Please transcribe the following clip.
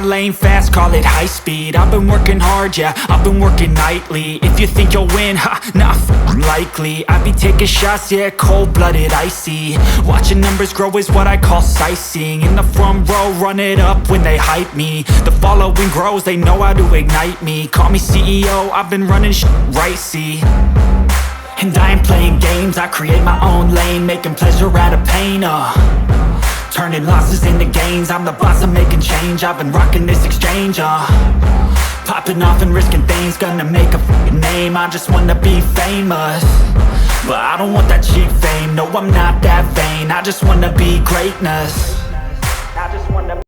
my lane fast, call it high speed. I've been working hard, yeah, I've been working nightly. If you think you'll win, ha, nah, likely. I be taking shots, yeah, cold-blooded, icy. Watching numbers grow is what I call sightseeing. In the front row, run it up when they hype me. The following grows, they know how to ignite me. Call me CEO, I've been running shit right, see. And I ain't playing games, I create my own lane, making pleasure out of pain, turning losses into gains. I'm the boss, I'm making change. I've been rocking this exchange, popping off and risking things. Gonna make a f***ing name. I just wanna be famous, but I don't want that cheap fame. No, I'm not that vain. I just wanna be greatness. I just wanna